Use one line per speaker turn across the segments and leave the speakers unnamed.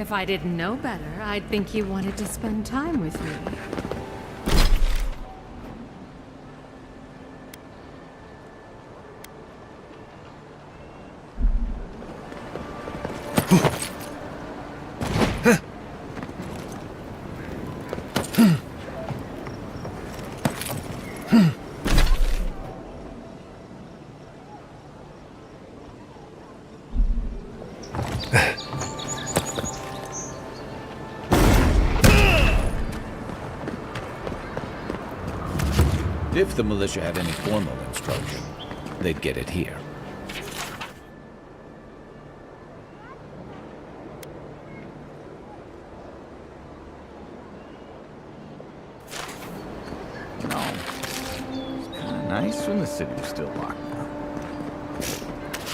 If I didn't know better, I'd think you wanted to spend time with me.
If the militia had any formal instruction, they'd get it here.
No. It's kind of nice when the city was still locked down.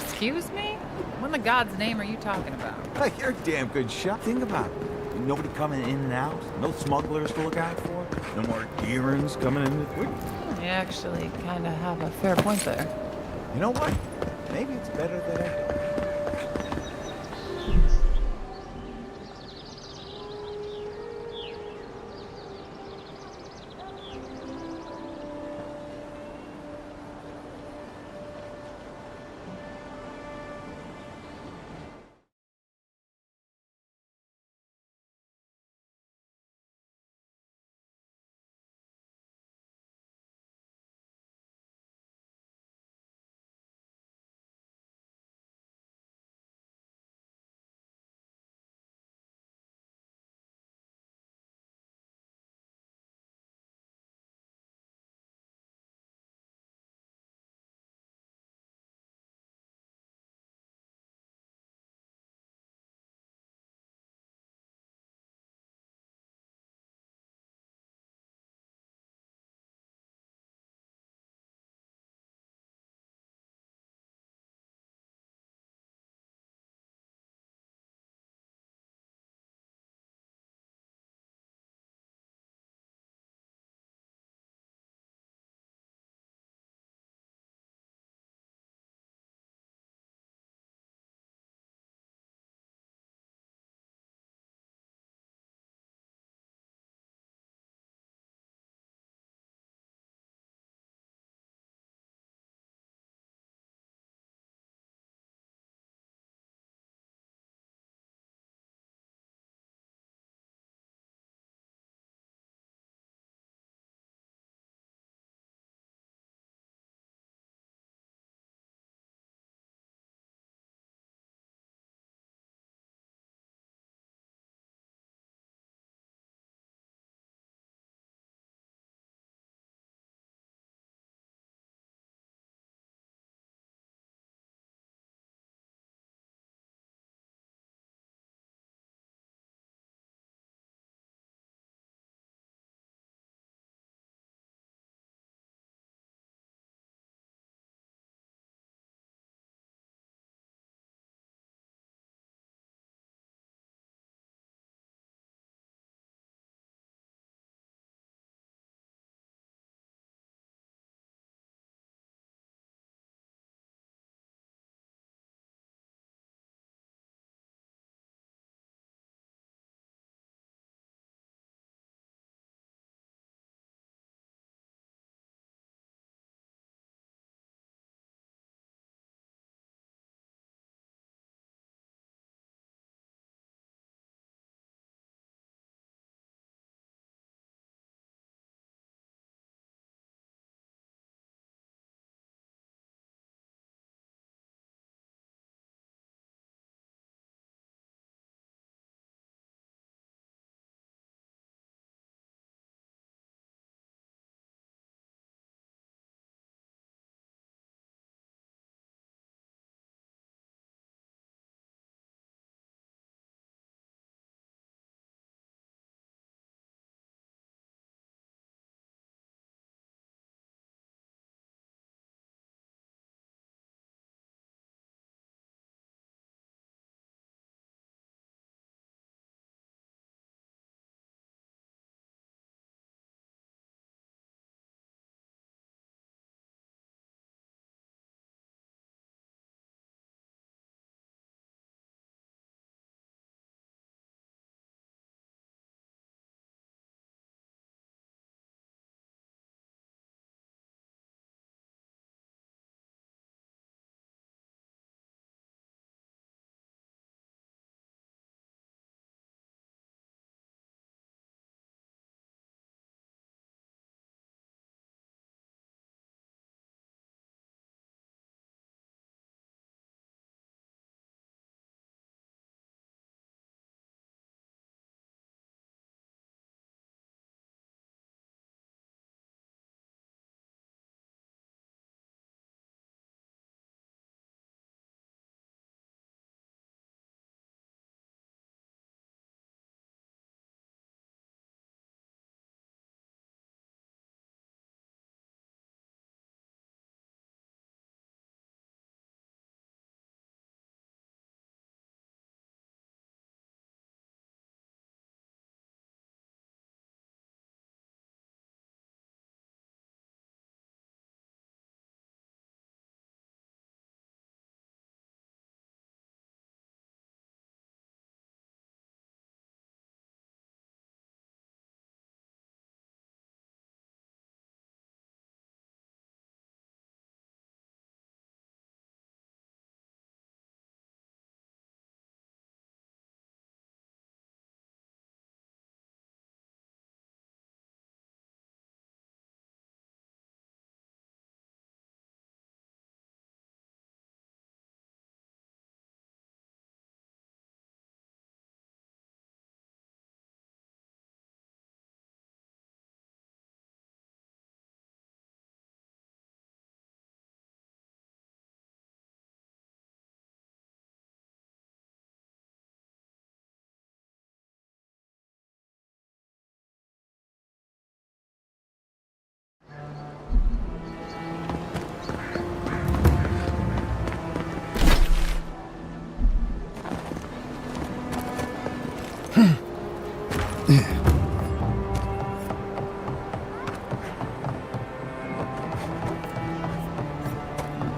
Excuse me? What in the God's name are you talking about?
Hey, you're a damn good shot. Think about it. Nobody coming in and out. No smugglers to look out for. No more errands coming in.
You actually kind of have a fair point there.
You know what? Maybe it's better that I...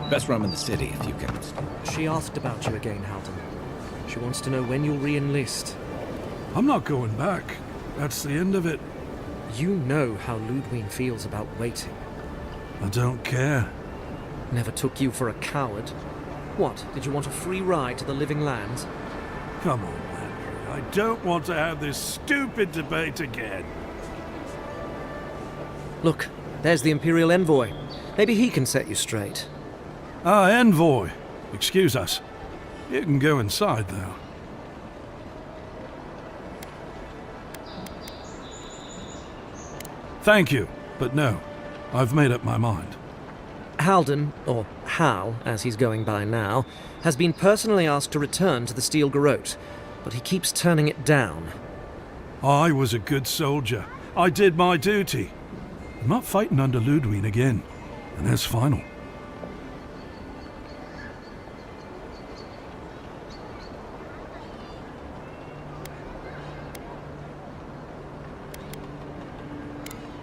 Best room in the city, if you can.
She asked about you again, Halden. She wants to know when you'll re-enlist.
I'm not going back. That's the end of it.
You know how Ludwig feels about waiting.
I don't care.
Never took you for a coward. What, did you want a free ride to the living lands?
Come on, Landry. I don't want to have this stupid debate again.
Look, there's the Imperial Envoy. Maybe he can set you straight.
Ah, Envoy. Excuse us. You can go inside, though. Thank you, but no. I've made up my mind.
Halden, or Hal, as he's going by now, has been personally asked to return to the Steel Garrote, but he keeps turning it down.
I was a good soldier. I did my duty. I'm not fighting under Ludwig again, and that's final.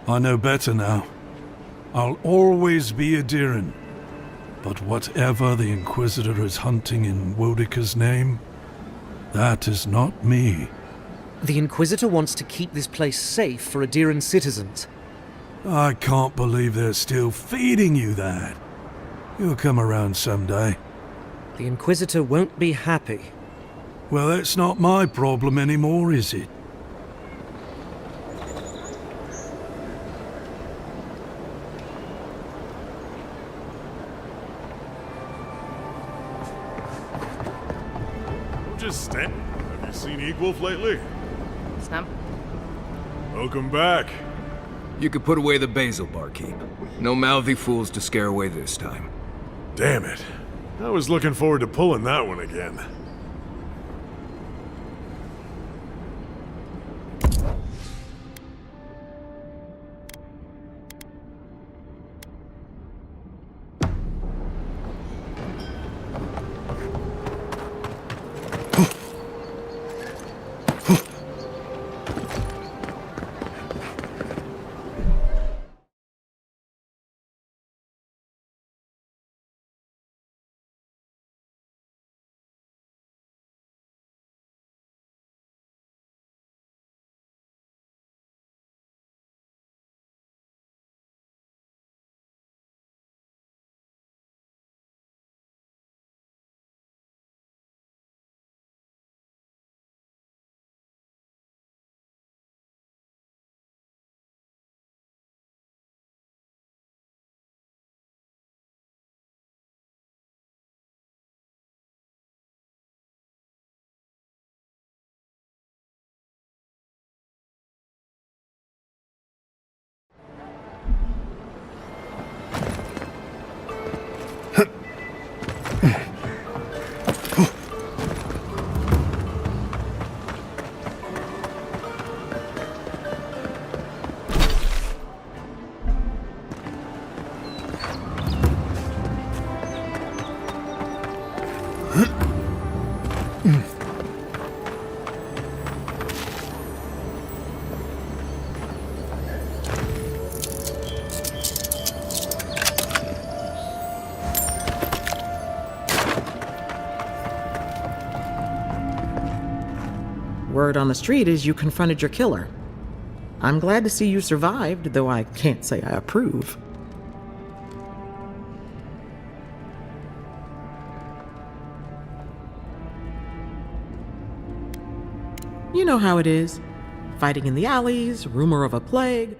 I know better now. I'll always be a Diran. But whatever the Inquisitor is hunting in Wodika's name, that is not me.
The Inquisitor wants to keep this place safe for Adiran citizens.
I can't believe they're still feeding you that. You'll come around someday.
The Inquisitor won't be happy.
Well, that's not my problem anymore, is it?
Just stand. Have you seen Equwolf lately?
Snap.
Welcome back.
You could put away the basil, barkeep. No mouthy fools to scare away this time.
Damn it. I was looking forward to pulling that one again.
Word on the street is you confronted your killer. I'm glad to see you survived, though I can't say I approve. You know how it is. Fighting in the alleys, rumor of a plague.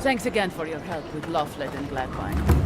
Thanks again for your help with Laughlin and Gladwine.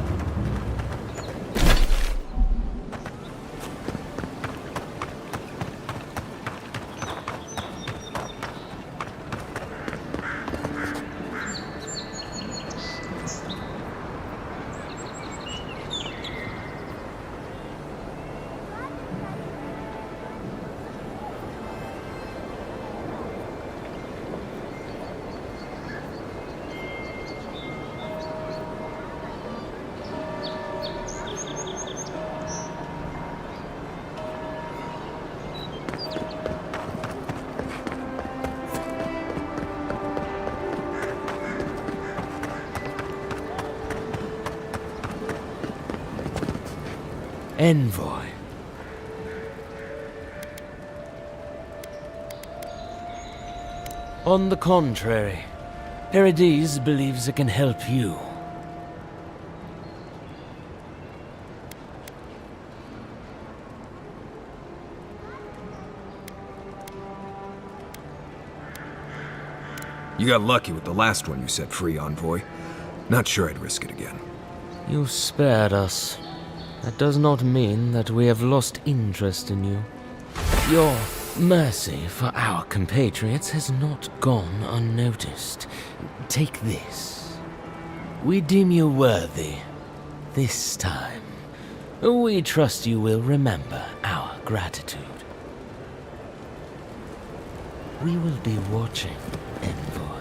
Envoy. On the contrary, Herodes believes it can help you.
You got lucky with the last one you set free, Envoy. Not sure I'd risk it again.
You spared us. That does not mean that we have lost interest in you. Your mercy for our compatriots has not gone unnoticed. Take this. We deem you worthy. This time. We trust you will remember our gratitude. We will be watching, Envoy.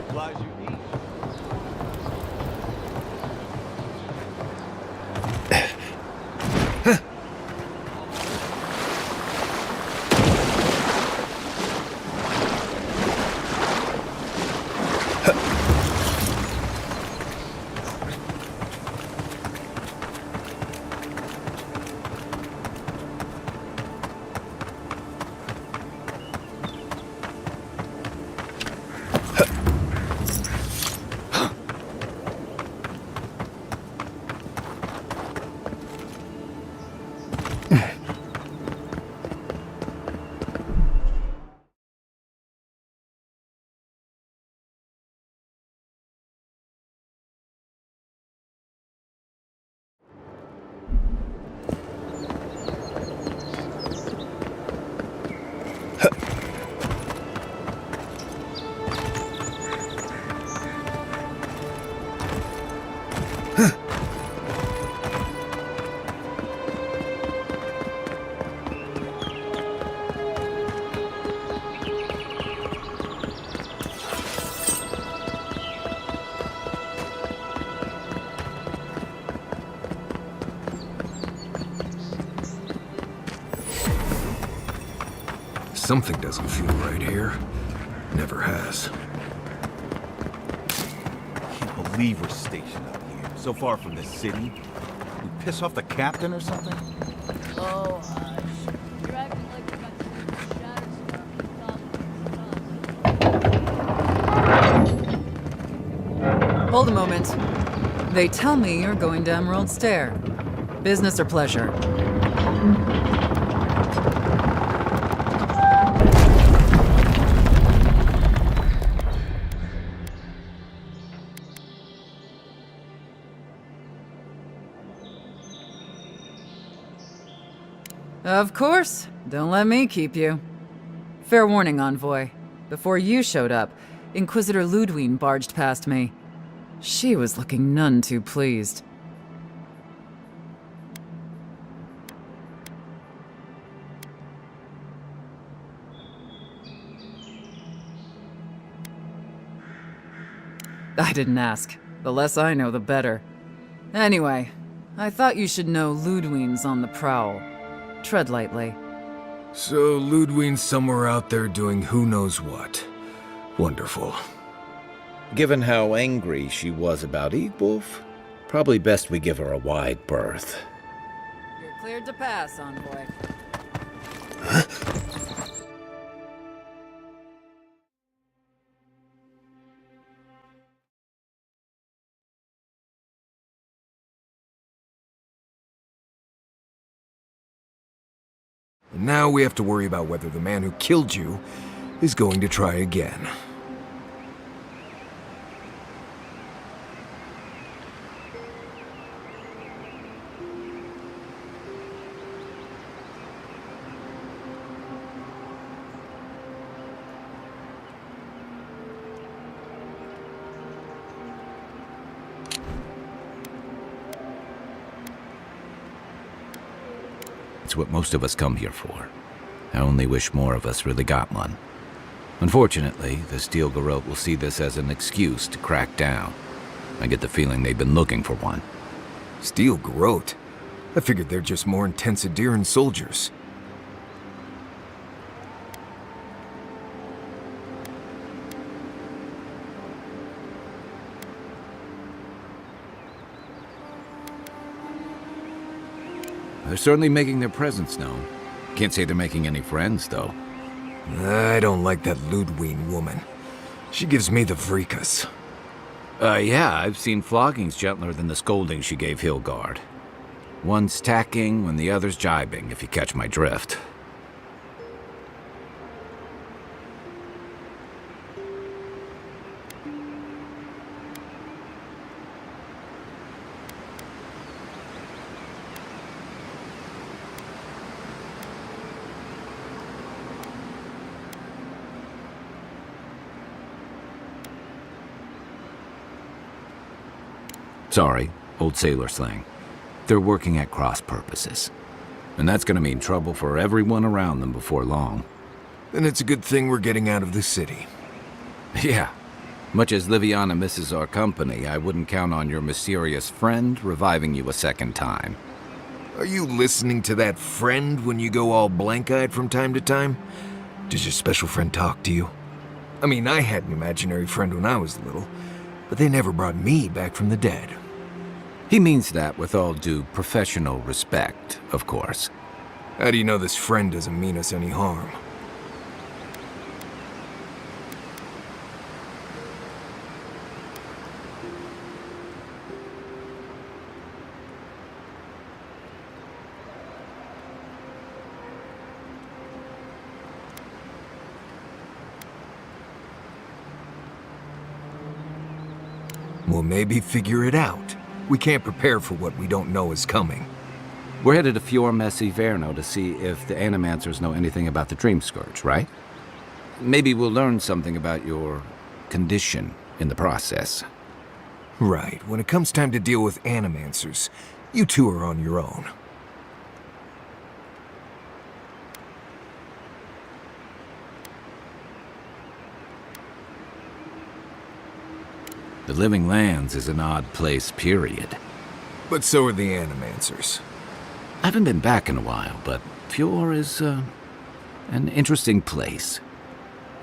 Supplies you need.
Something doesn't feel right here. Never has.
Can't believe we're stationed up here, so far from the city. We piss off the captain or something?
Oh, hush. You're acting like you got some
Hold a moment. They tell me you're going to Emerald Stair. Business or pleasure? Of course. Don't let me keep you. Fair warning, Envoy. Before you showed up, Inquisitor Ludwine barged past me. She was looking none too pleased. I didn't ask. The less I know, the better. Anyway, I thought you should know Ludwine's on the prowl. Tread lightly.
So Ludwine's somewhere out there doing who knows what. Wonderful.
given how angry she was about Wolf, probably best we give her a wide berth.
You're cleared to pass, Envoy.
And now we have to worry about whether the man who killed you is going to try again.
It's what most of us come here for. I only wish more of us really got one. Unfortunately, the Steel Garrote will see this as an excuse to crack down. I get the feeling they've been looking for one.
Steel Garrote? I figured they're just more intense Adiran soldiers.
They're certainly making their presence known. Can't say they're making any friends, though.
I don't like that Ludwig woman. She gives me the vreekas.
Yeah, I've seen floggings gentler than the scolding she gave Hilgard. One's tacking when the other's jibing, if you catch my drift. Sorry, old sailor slang. They're working at cross purposes. And that's gonna mean trouble for everyone around them before long.
Then it's a good thing we're getting out of the city.
Yeah. Much as Liviana misses our company, I wouldn't count on your mysterious friend reviving you a second time.
Are you listening to that friend when you go all blank-eyed from time to time? Does your special friend talk to you? I mean, I had an imaginary friend when I was little, but they never brought me back from the dead.
He means that with all due professional respect, of course.
How do you know this friend doesn't mean us any harm? We'll maybe figure it out. We can't prepare for what we don't know is coming.
We're headed to Fior Messi Verno to see if the Animancers know anything about the Dream Scourge, right? Maybe we'll learn something about your condition in the process.
Right. When it comes time to deal with Animancers, you two are on your own.
The Living Lands is an odd place, period.
But so are the Animancers.
I haven't been back in a while, but Fior is, an interesting place.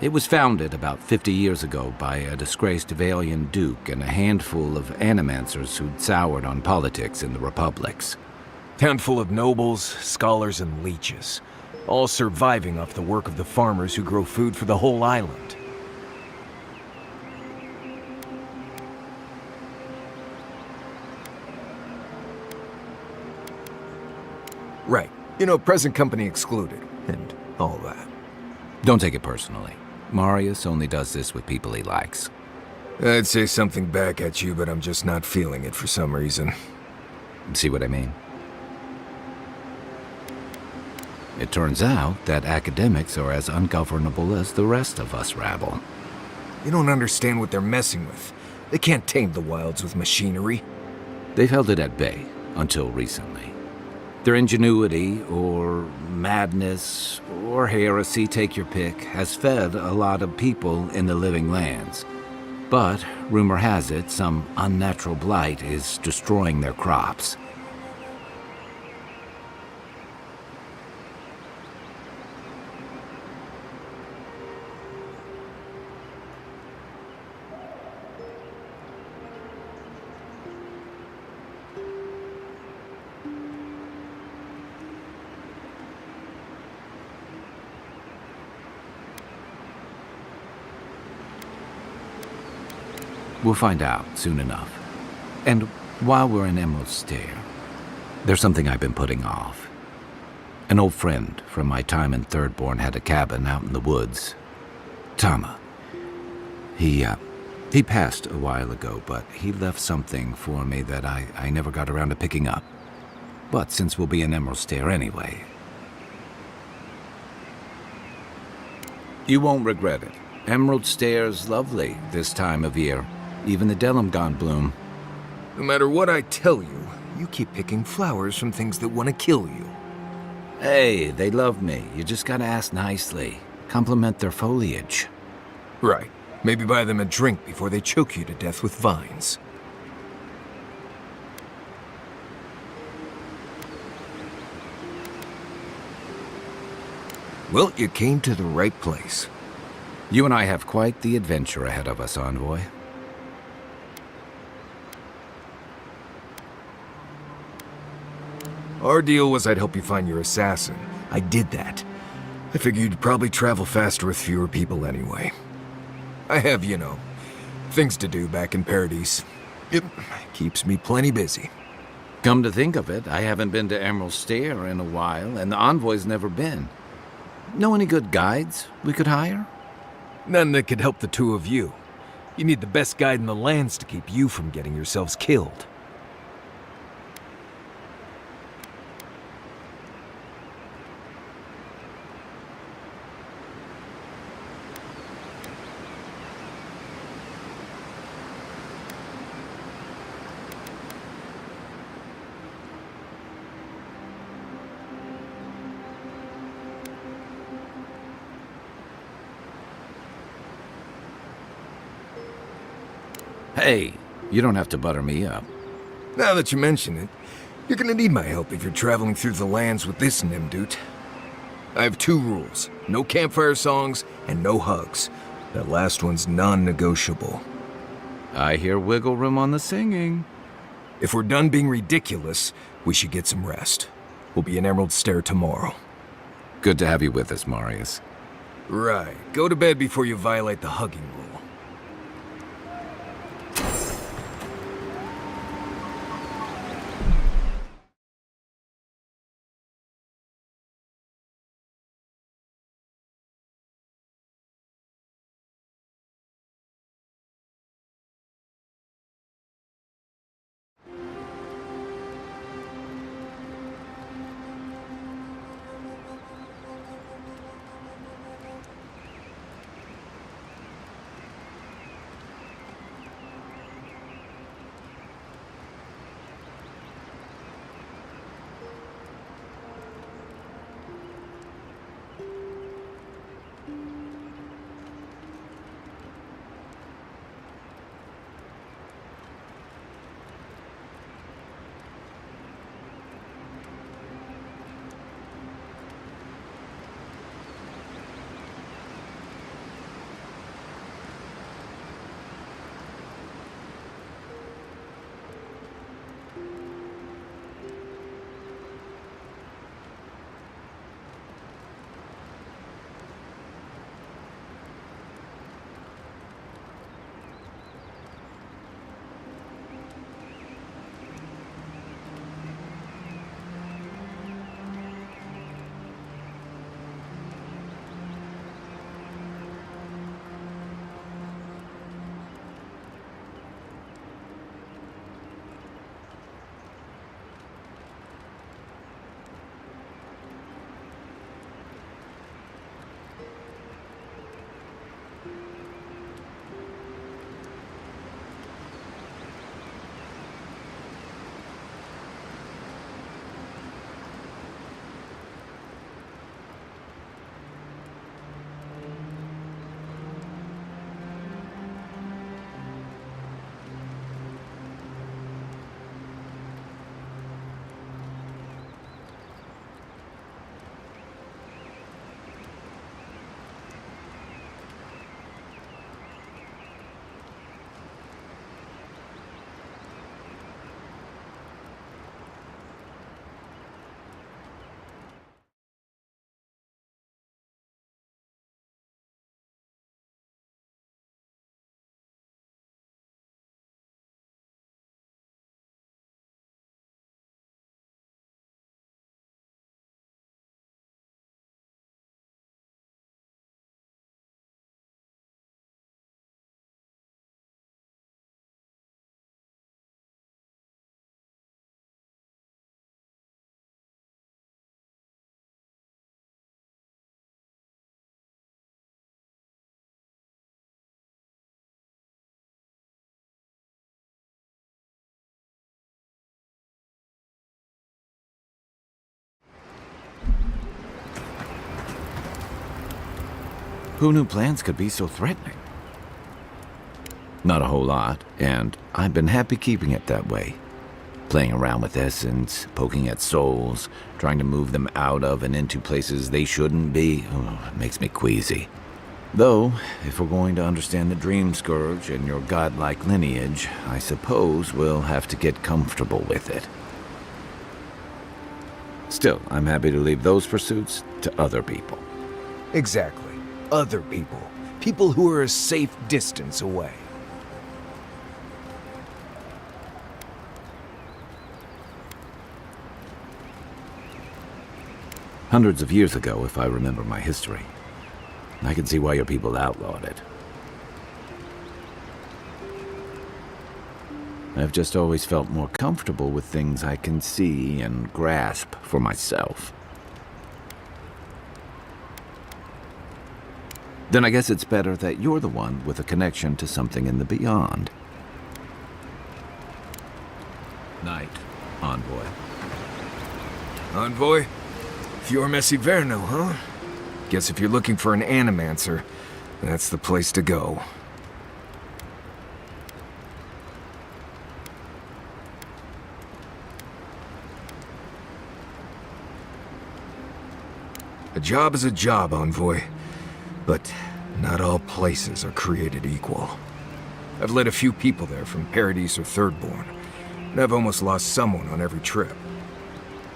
It was founded about 50 years ago by a disgraced Valian duke and a handful of Animancers who'd soured on politics in the republics.
Town full of nobles, scholars, and leeches, all surviving off the work of the farmers who grow food for the whole island. Right. You know, present company excluded, and all that.
Don't take it personally. Marius only does this with people he likes.
I'd say something back at you, but I'm just not feeling it for some reason.
See what I mean? It turns out that academics are as ungovernable as the rest of us rabble.
You don't understand what they're messing with. They can't tame the wilds with machinery.
They've held it at bay until recently. Their ingenuity, or madness, or heresy, take your pick, has fed a lot of people in the Living Lands. But, rumor has it, some unnatural blight is destroying their crops. We'll find out soon enough. And while we're in Emerald Stair, there's something I've been putting off. An old friend from my time in Thirdborn had a cabin out in the woods. Tama. He passed a while ago, but he left something for me that I never got around to picking up. But since we'll be in Emerald Stair anyway, you won't regret it. Emerald Stair's lovely this time of year. Even the Delimgon bloom.
No matter what I tell you, you keep picking flowers from things that want to kill you.
Hey, they love me. You just gotta ask nicely. Compliment their foliage.
Right. Maybe buy them a drink before they choke you to death with vines. Well, you came to the right place.
You and I have quite the adventure ahead of us, Envoy.
Our deal was I'd help you find your assassin. I did that. I figured you'd probably travel faster with fewer people anyway. I have, you know, things to do back in Paradise. It keeps me plenty busy.
Come to think of it, I haven't been to Emerald Stair in a while, and the Envoy's never been. Know any good guides we could hire?
None that could help the two of you. You need the best guide in the lands to keep you from getting yourselves killed.
Hey, you don't have to butter me up.
Now that you mention it, you're gonna need my help if you're traveling through the lands with this Nimdut. I have 2 rules. No campfire songs and no hugs. That last one's non-negotiable.
I hear wiggle room on the singing.
If we're done being ridiculous, we should get some rest. We'll be in Emerald Stair tomorrow.
Good to have you with us, Marius.
Right. Go to bed before you violate the hugging rule.
Who knew plants could be so threatening? Not a whole lot, and I've been happy keeping it that way. Playing around with essence, poking at souls, trying to move them out of and into places they shouldn't be. Oh, it makes me queasy. Though, if we're going to understand the Dream Scourge and your godlike lineage, I suppose we'll have to get comfortable with it. Still, I'm happy to leave those pursuits to other people.
Exactly. Other people. People who are a safe distance away.
Hundreds of years ago, if I remember my history. I can see why your people outlawed it. I've just always felt more comfortable with things I can see and grasp for myself. Then I guess it's better that you're the one with a connection to something in the beyond. Night, Envoy.
Envoy? Fior Messiverno, huh? Guess if you're looking for an animancer, that's the place to go. A job is a job, Envoy. But not all places are created equal. I've led a few people there from Paradise or Thirdborn, and I've almost lost someone on every trip.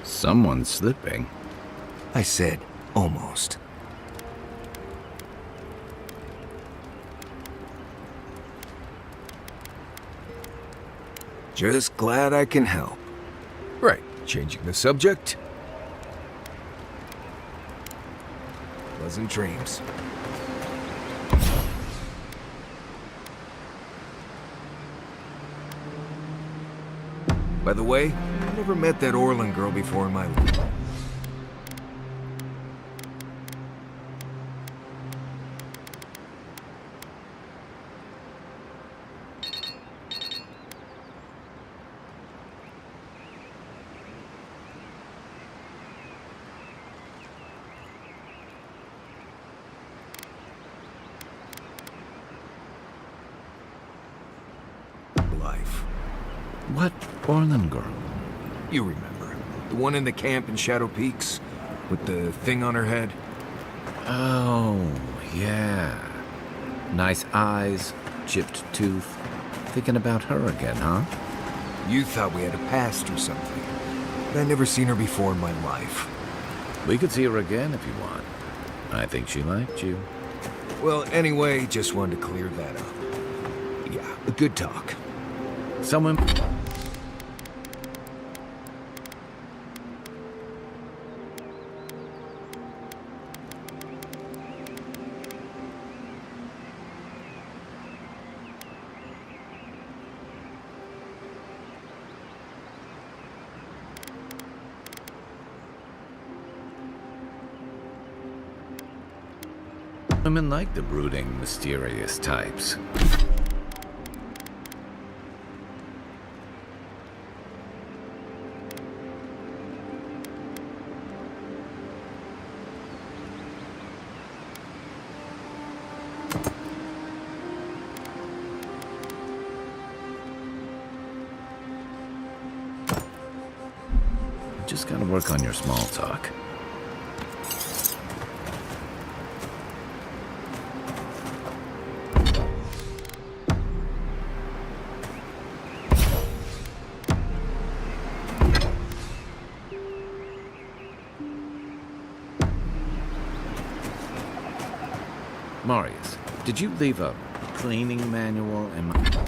Someone's slipping.
I said almost. Just glad I can help. Right, changing the subject. Pleasant dreams. By the way, I never met that Orlin girl before in my life. Life.
What Orlin girl?
You remember. The one in the camp in Shadow Peaks? With the thing on her head?
Oh, yeah. Nice eyes, chipped tooth. Thinking about her again, huh?
You thought we had a past or something. But I'd never seen her before in my life.
We could see her again if you want. I think she liked you.
Well, anyway, just wanted to clear that up. Yeah, a good talk.
Someone... Women like the brooding, mysterious types. Just gotta work on your small talk. Marius, did you leave a cleaning manual in my...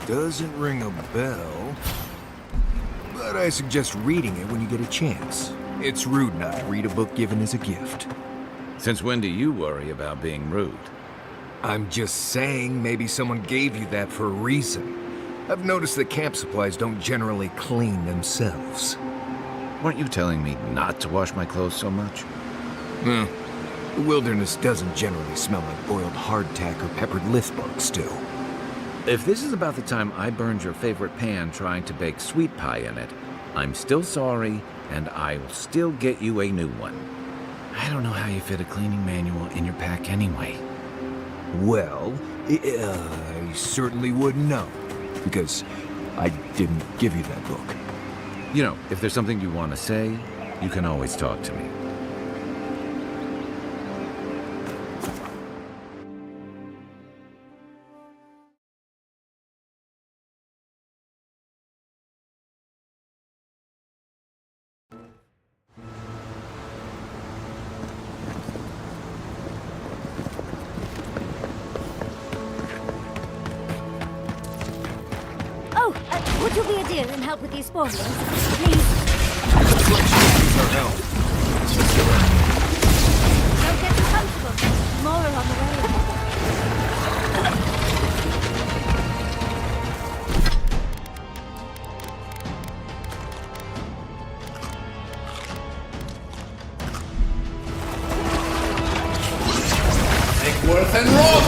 Doesn't ring a bell. But I suggest reading it when you get a chance. It's rude not to read a book given as a gift.
Since when do you worry about being rude?
I'm just saying maybe someone gave you that for a reason. I've noticed that camp supplies don't generally clean themselves.
Weren't you telling me not to wash my clothes so much?
The wilderness doesn't generally smell like boiled hardtack or peppered lithbug stew.
If this is about the time I burned your favorite pan trying to bake sweet pie in it, I'm still sorry, and I'll still get you a new one. I don't know how you fit a cleaning manual in your pack anyway.
Well, I certainly wouldn't know, because I didn't give you that book.
You know, if there's something you want to say, you can always talk to me.
Oh, would you be a dear and help with these spoilers? Please. Don't get too comfortable. More are on the way.
Worth and Rock!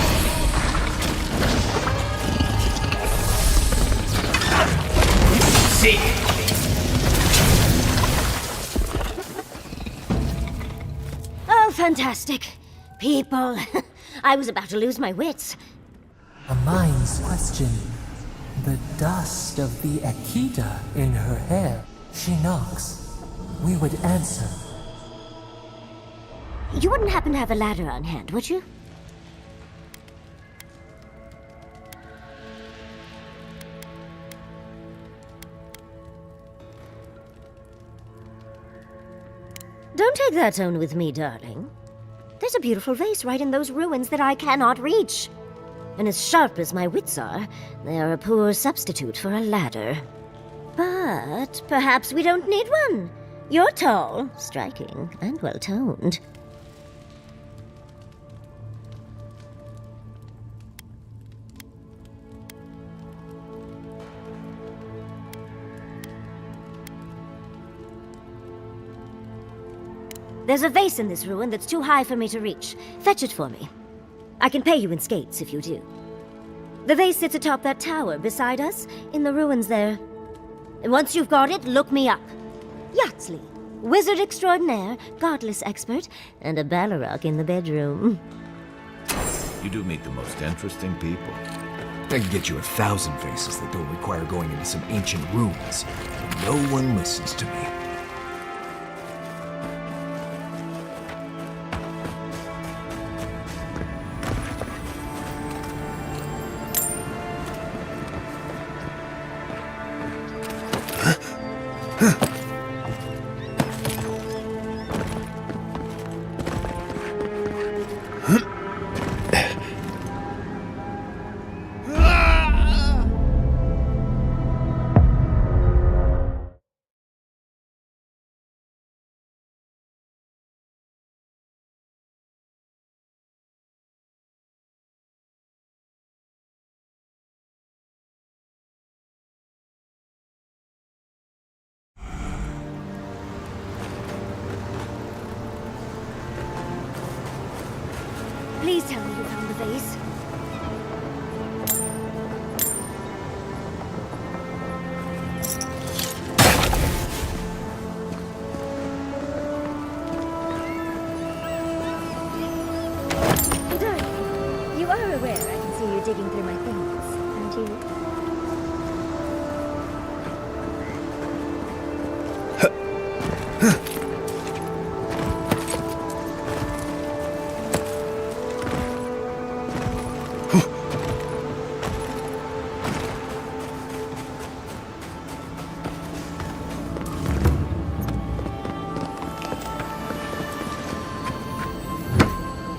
Seek!
Oh, fantastic. People. I was about to lose my wits.
A mind's question. The dust of the Akita in her hair. She knocks. We would answer.
You wouldn't happen to have a ladder on hand, would you? Don't take that tone with me, darling. There's a beautiful vase right in those ruins that I cannot reach. And as sharp as my wits are, they are a poor substitute for a ladder. But perhaps we don't need one. You're tall, striking, and well-toned. There's a vase in this ruin that's too high for me to reach. Fetch it for me. I can pay you in skates if you do. The vase sits atop that tower beside us, in the ruins there. And once you've got it, look me up. Yatsley, wizard extraordinaire, godless expert, and a Balrog in the bedroom.
You do meet the most interesting people.
I can get you 1,000 vases that don't require going into some ancient ruins. No one listens to me.
Please tell me you found the vase. Darling, you are aware I can see you digging through my things, aren't you?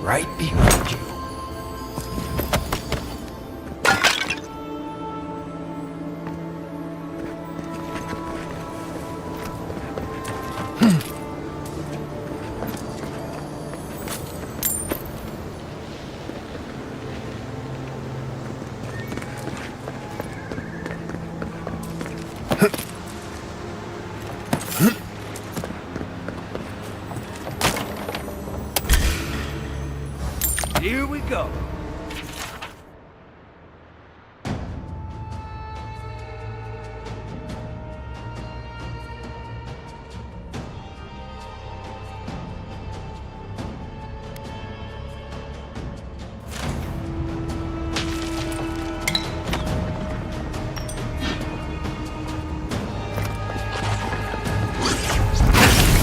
Right behind you.
Here we go.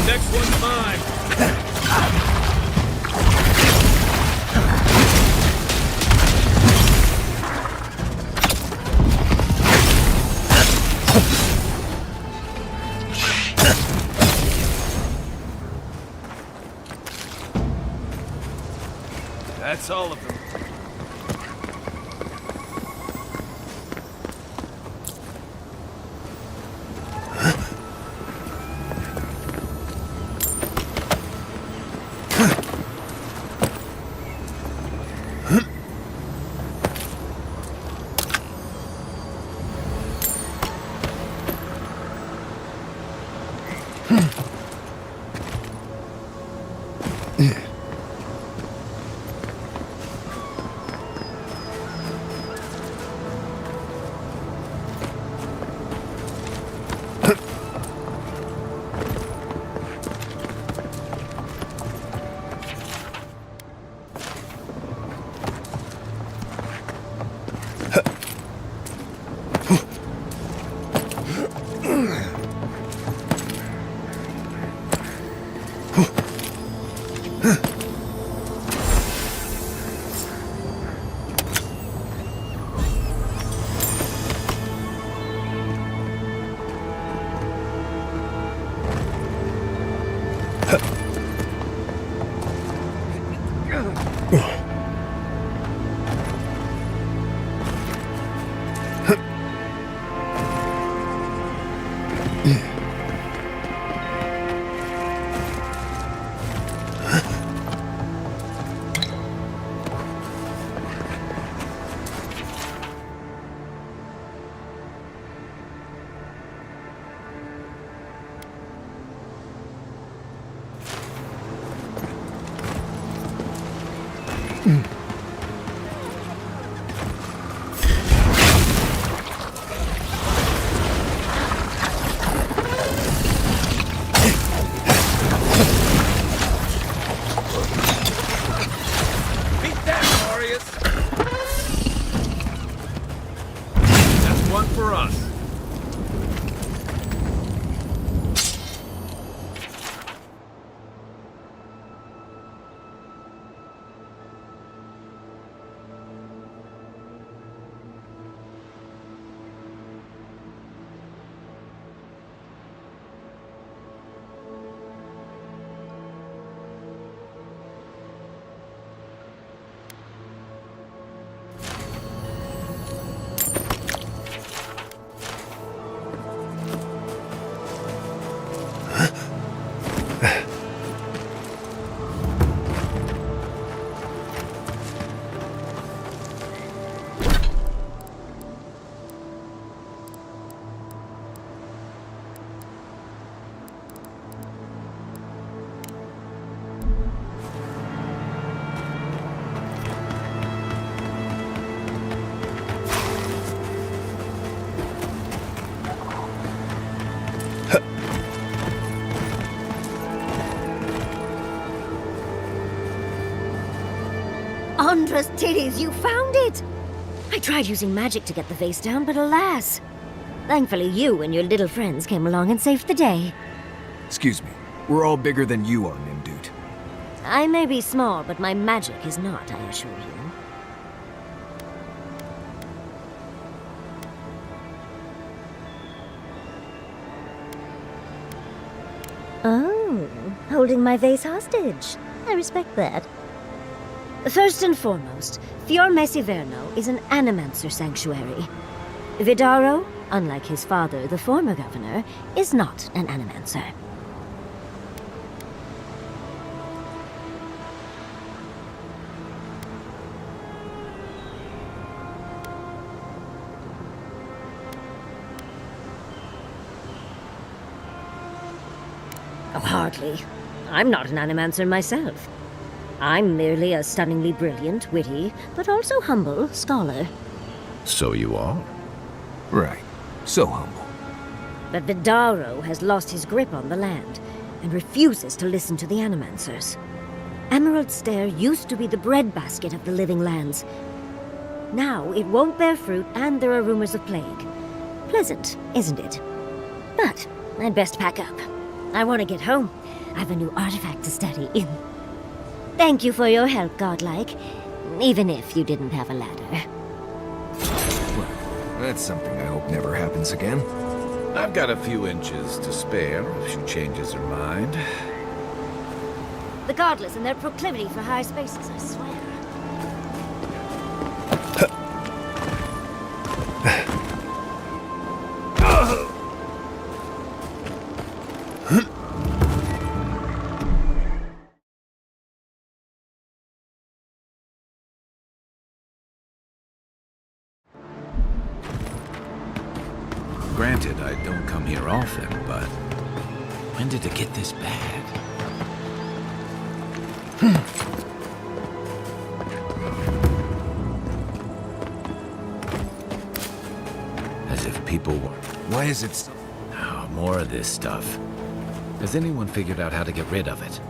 Next one's mine. That's all of them. For us.
Andra's titties, you found it! I tried using magic to get the vase down, but alas. Thankfully, you and your little friends came along and saved the day.
Excuse me. We're all bigger than you are, Nimdude.
I may be small, but my magic is not, I assure you. Oh, holding my vase hostage. I respect that. First and foremost, Fior Mesiverno is an animancer sanctuary. Vidaro, unlike his father, the former governor, is not an animancer. Oh, hardly. I'm not an animancer myself. I'm merely a stunningly brilliant, witty, but also humble scholar.
So you are?
Right. So humble.
But Vidaro has lost his grip on the land and refuses to listen to the animancers. Emerald Stair used to be the breadbasket of the living lands. Now it won't bear fruit, and there are rumors of plague. Pleasant, isn't it? But I'd best pack up. I want to get home. I have a new artifact to study. Thank you for your help, Godlike. Even if you didn't have a ladder.
Well, that's something I hope never happens again.
I've got a few inches to spare if she changes her mind.
The godless and their proclivity for high spaces, I swear.
Granted, I don't come here often, but when did it get this bad? As if people were...
Why is it so...
Oh, more of this stuff. Has anyone figured out how to get rid of it?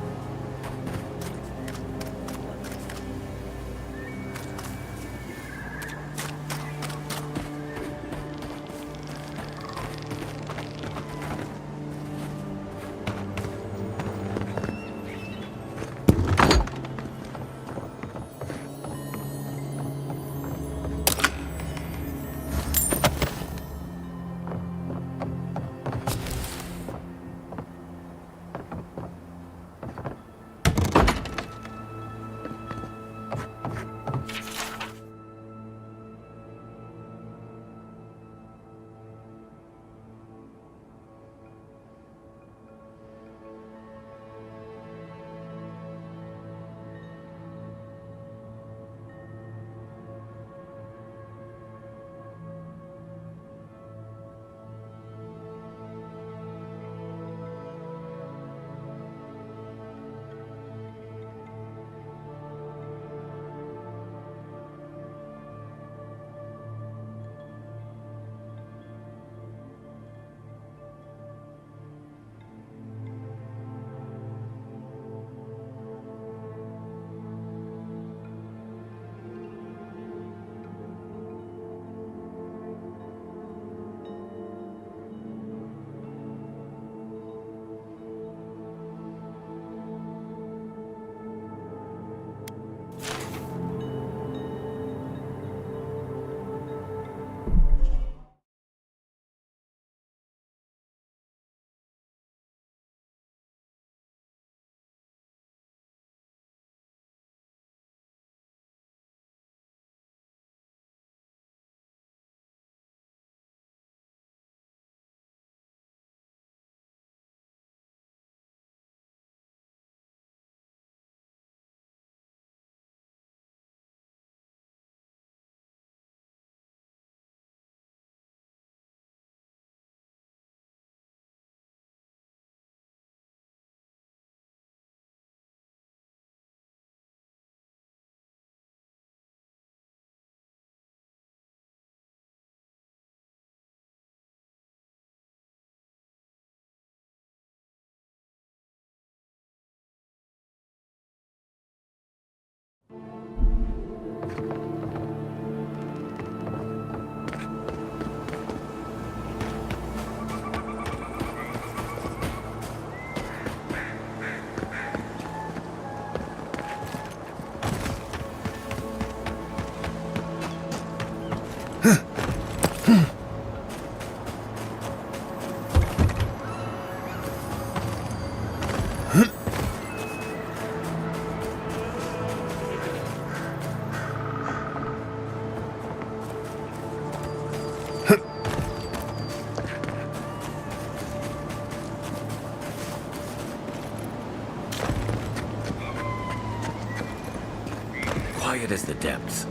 Quiet as the depths.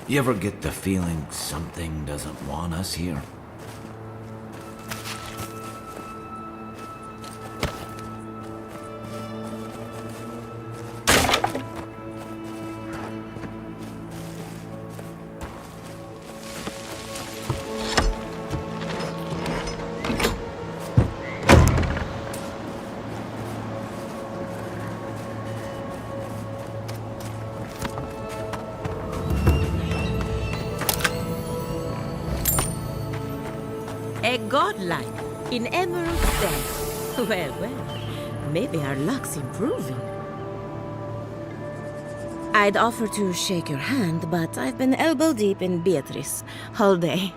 You ever get the feeling something doesn't want us here?
A godlike in Emerald Day. Well, well, maybe our luck's improving. I'd offer to shake your hand, but I've been elbow deep in Beatrice all day.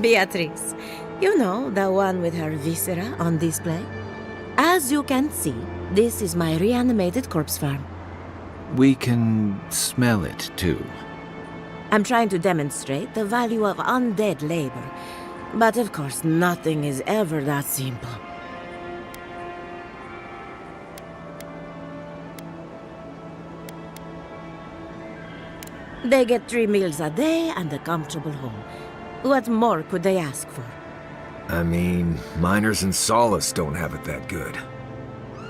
Beatrice, you know, the one with her viscera on display? As you can see, this is my reanimated corpse farm.
We can smell it, too.
I'm trying to demonstrate the value of undead labor, but of course nothing is ever that simple. They get 3 meals a day and a comfortable home. What more could they ask for?
I mean, miners in Solace don't have it that good.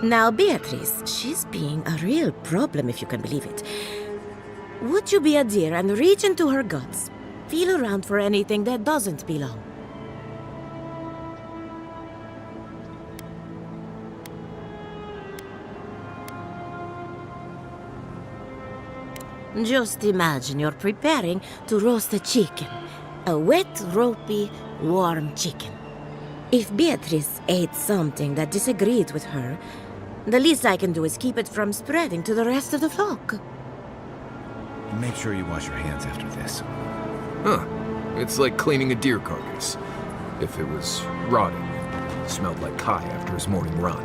Now, Beatrice, she's being a real problem, if you can believe it. Would you be a dear and reach into her guts? Feel around for anything that doesn't belong. Just imagine you're preparing to roast a chicken. A wet, ropey, warm chicken. If Beatrice ate something that disagreed with her, the least I can do is keep it from spreading to the rest of the flock.
Make sure you wash your hands after this.
Huh. It's like cleaning a deer carcass. If it was rotting and smelled like Kai after his morning run.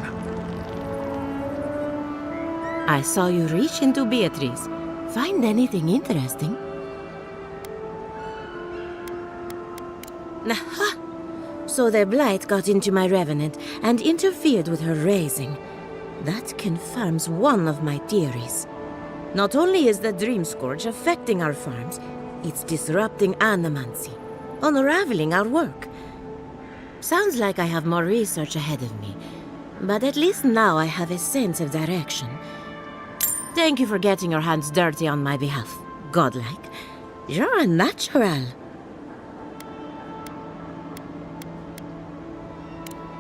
I saw you reach into Beatrice. Find anything interesting? Aha! So the blight got into my revenant and interfered with her raising. That confirms one of my theories. Not only is the Dream Scourge affecting our farms, it's disrupting animancy, unraveling our work. Sounds like I have more research ahead of me, but at least now I have a sense of direction. Thank you for getting your hands dirty on my behalf, godlike. You're a natural.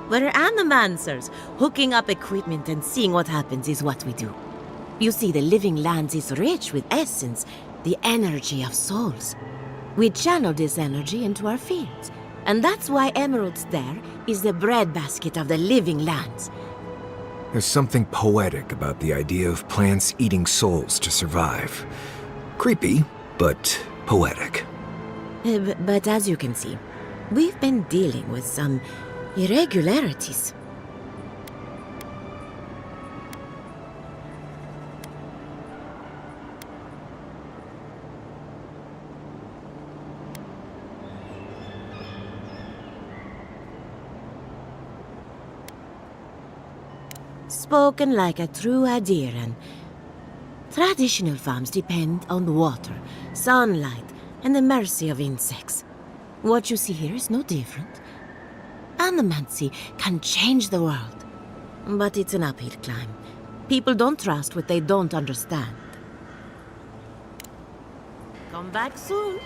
We're animancers. Hooking up equipment and seeing what happens is what we do. You see, the living lands is rich with essence, the energy of souls. We channel this energy into our fields, and that's why Emerald's there is the breadbasket of the living lands.
There's something poetic about the idea of plants eating souls to survive. Creepy, but poetic.
But as you can see, we've been dealing with some irregularities. Spoken like a true Adiran. Traditional farms depend on water, sunlight, and the mercy of insects. What you see here is no different. Animancy can change the world, but it's an uphill climb. People don't trust what they don't understand. Come back soon.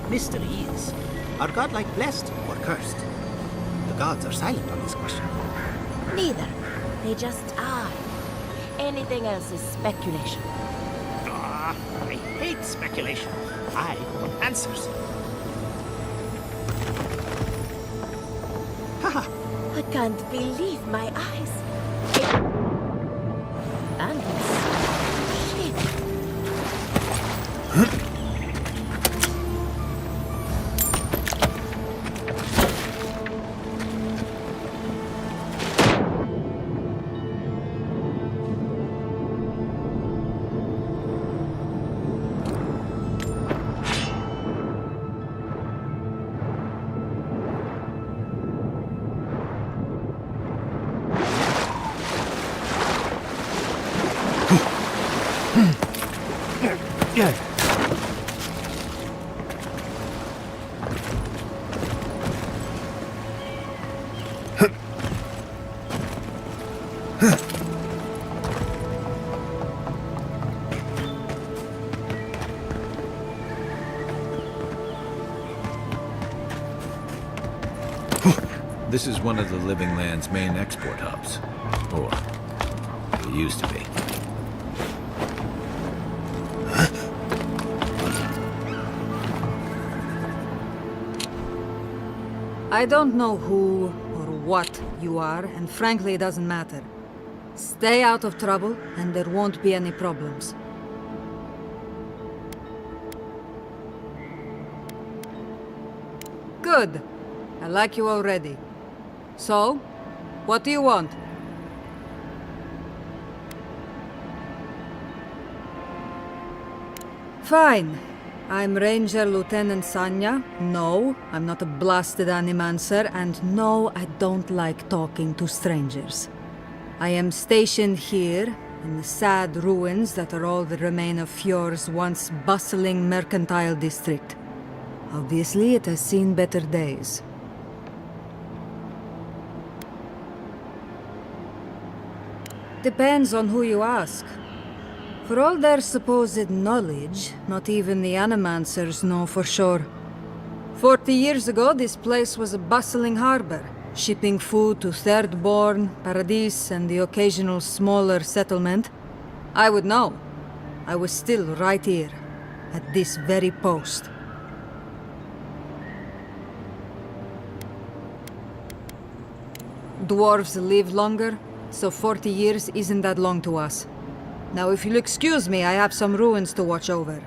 mystery is, are godlike blessed or cursed? The gods are silent on this question.
Neither. They just are. Anything else is speculation.
Ah, I hate speculation. I want answers. Haha.
I can't believe my eyes. And shit.
Yeah.
This is one of the Living Land's main export hubs. Or, it used to be.
I don't know who or what you are, and frankly, it doesn't matter. Stay out of trouble, and there won't be any problems. Good. I like you already. So, what do you want? Fine. I'm Ranger Lieutenant Sanya. No, I'm not a blasted animancer, and no, I don't like talking to strangers. I am stationed here, in the sad ruins that are all that remain of Fjord's once bustling mercantile district. Obviously, it has seen better days. Depends on who you ask. For all their supposed knowledge, not even the Animancers know for sure. 40 years ago, this place was a bustling harbor, shipping food to Thirdborn, Paradis, and the occasional smaller settlement. I would know. I was still right here, at this very post. Dwarves live longer, so 40 years isn't that long to us. Now, if you'll excuse me, I have some ruins to watch over.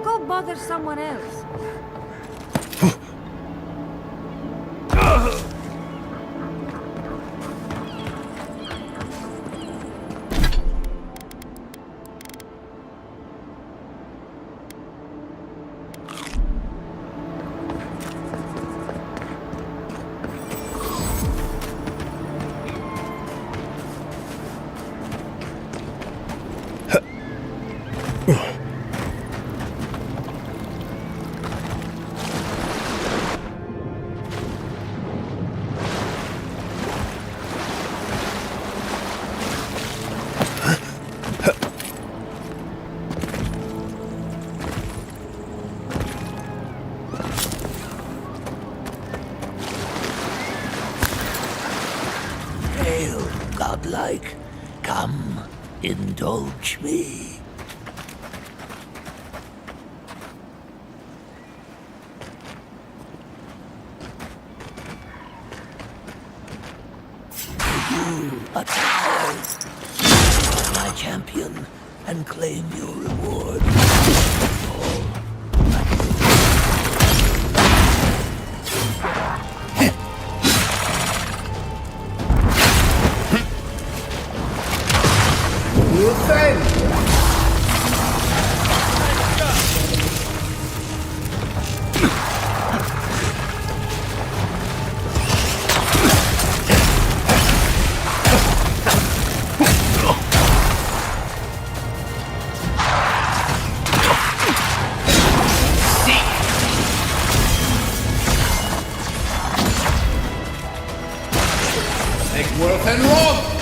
Go bother someone else.
Hail, godlike. Come, indulge me. You, a tower. My champion, and claim your reward.
Take Worth and Rob!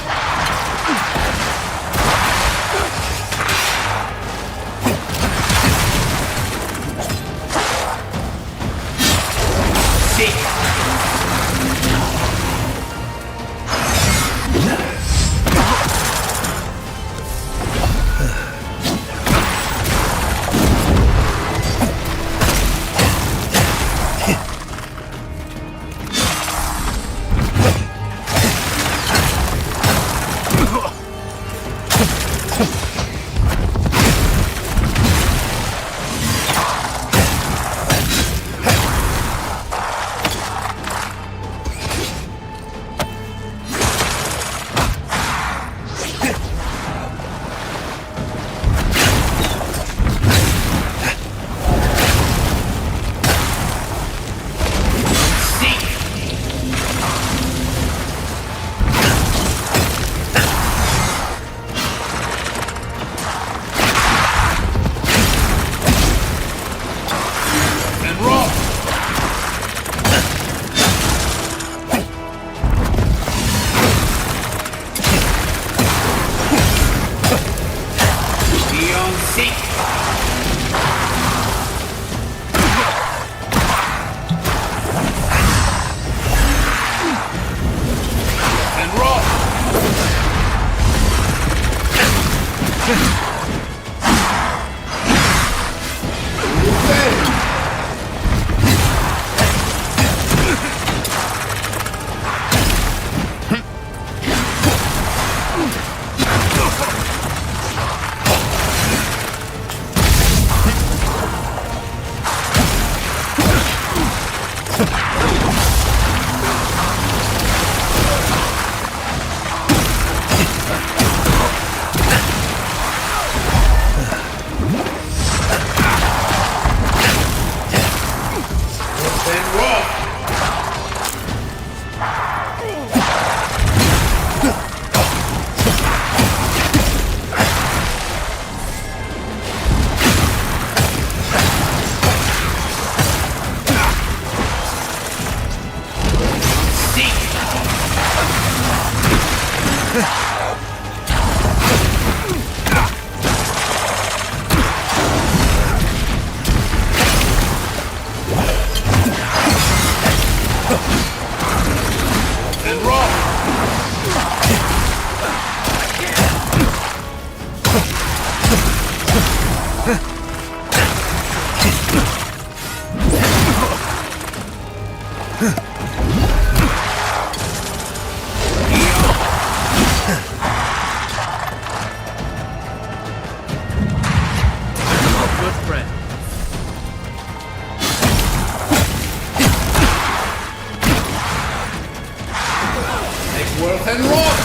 Worth and Rob!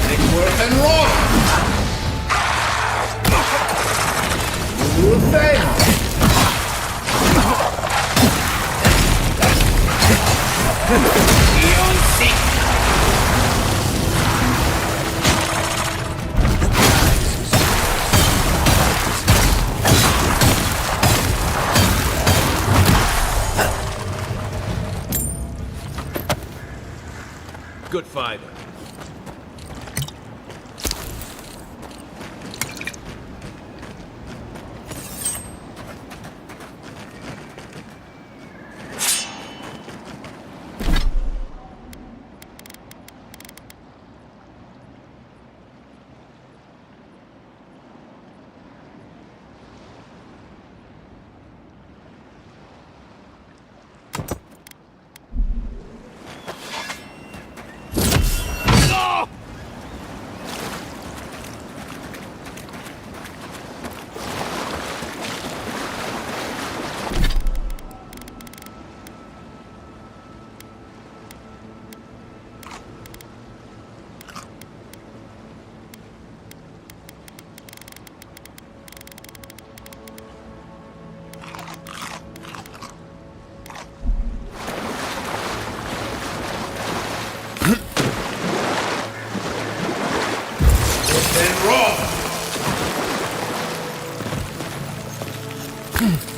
Take Worth and Rob! Good thing! Beyond sick!
Good fighter.
Hmm.